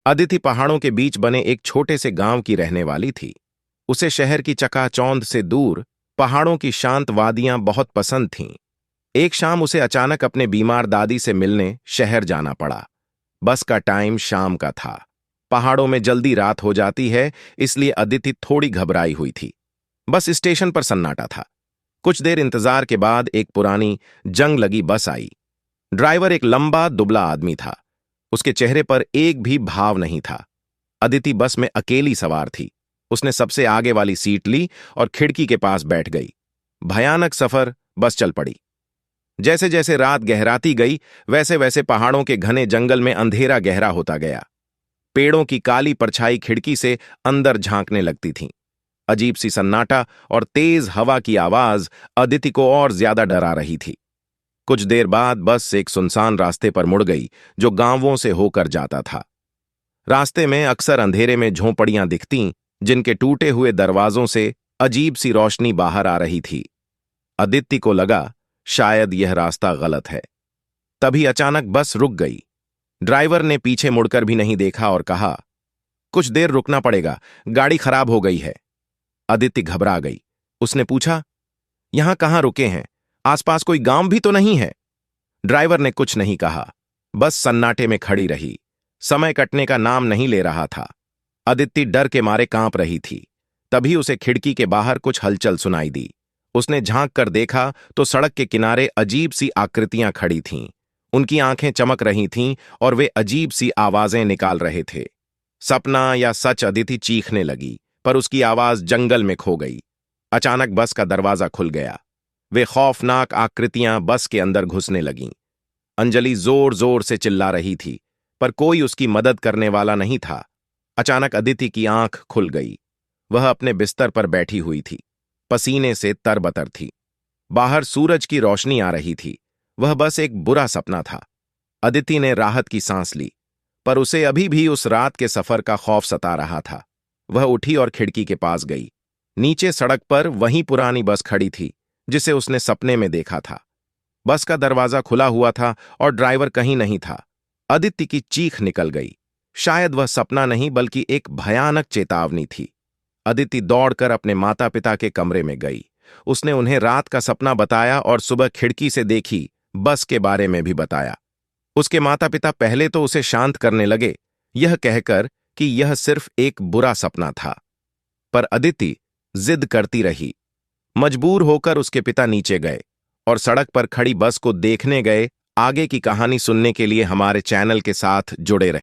अदिति पहाड़ों के बीच बने एक छोटे से गांव की रहने वाली थी। उसे शहर की चकाचौंध से दूर पहाड़ों की शांत वादियां बहुत पसंद थीं। एक शाम उसे अचानक अपने बीमार दादी से मिलने शहर जाना पड़ा। बस का टाइम शाम का था। पहाड़ों में जल्दी रात हो जाती है, इसलिए अदिति थोड़ी घबराई हुई थी। बस स्टेशन पर सन्नाटा था। कुछ देर इंतजार के बाद एक पुरानी जंग लगी बस आई। ड्राइवर एक लंबा दुबला आदमी था। उसके चेहरे पर एक भी भाव नहीं था। अदिति बस में अकेली सवार थी। उसने सबसे आगे वाली सीट ली और खिड़की के पास बैठ गई। भयानक सफर। बस चल पड़ी। जैसे जैसे रात गहराती गई, वैसे वैसे पहाड़ों के घने जंगल में अंधेरा गहरा होता गया। पेड़ों की काली परछाई खिड़की से अंदर झांकने लगती थी। अजीब सी सन्नाटा और तेज हवा की आवाज अदिति को और ज्यादा डरा रही थी। कुछ देर बाद बस एक सुनसान रास्ते पर मुड़ गई, जो गांवों से होकर जाता था। रास्ते में अक्सर अंधेरे में झोंपड़ियां दिखतीं, जिनके टूटे हुए दरवाजों से अजीब सी रोशनी बाहर आ रही थी। अदिति को लगा शायद यह रास्ता गलत है। तभी अचानक बस रुक गई। ड्राइवर ने पीछे मुड़कर भी नहीं देखा और कहा, कुछ देर रुकना पड़ेगा, गाड़ी खराब हो गई है। अदिति घबरा गई। उसने पूछा, यहां कहां रुके हैं? आसपास कोई गांव भी तो नहीं है? ड्राइवर ने कुछ नहीं कहा। बस सन्नाटे में खड़ी रही। समय कटने का नाम नहीं ले रहा था। अदिति डर के मारे कांप रही थी। तभी उसे खिड़की के बाहर कुछ हलचल सुनाई दी। उसने झांक कर देखा तो सड़क के किनारे अजीब सी आकृतियां खड़ी थीं। उनकी आंखें चमक रही थीं और वे अजीब सी आवाजें निकाल रहे थे। सपना या सच? अदिति चीखने लगी, पर उसकी आवाज जंगल में खो गई। अचानक बस का दरवाजा खुल गया। वे खौफनाक आकृतियां बस के अंदर घुसने लगीं। अंजलि जोर जोर से चिल्ला रही थी, पर कोई उसकी मदद करने वाला नहीं था। अचानक अदिति की आंख खुल गई। वह अपने बिस्तर पर बैठी हुई थी, पसीने से तरबतर थी। बाहर सूरज की रोशनी आ रही थी। वह बस एक बुरा सपना था। अदिति ने राहत की सांस ली, पर उसे अभी भी उस रात के सफर का खौफ सता रहा था। वह उठी और खिड़की के पास गई। नीचे सड़क पर वहीं पुरानी बस खड़ी थी, जिसे उसने सपने में देखा था। बस का दरवाजा खुला हुआ था और ड्राइवर कहीं नहीं था। अदिति की चीख निकल गई। शायद वह सपना नहीं बल्कि एक भयानक चेतावनी थी। अदिति दौड़कर अपने माता पिता के कमरे में गई। उसने उन्हें रात का सपना बताया और सुबह खिड़की से देखी बस के बारे में भी बताया। उसके माता पिता पहले तो उसे शांत करने लगे, यह कहकर कि यह सिर्फ एक बुरा सपना था। पर अदिति जिद करती रही। मजबूर होकर उसके पिता नीचे गए और सड़क पर खड़ी बस को देखने गए। आगे की कहानी सुनने के लिए हमारे चैनल के साथ जुड़े रहें।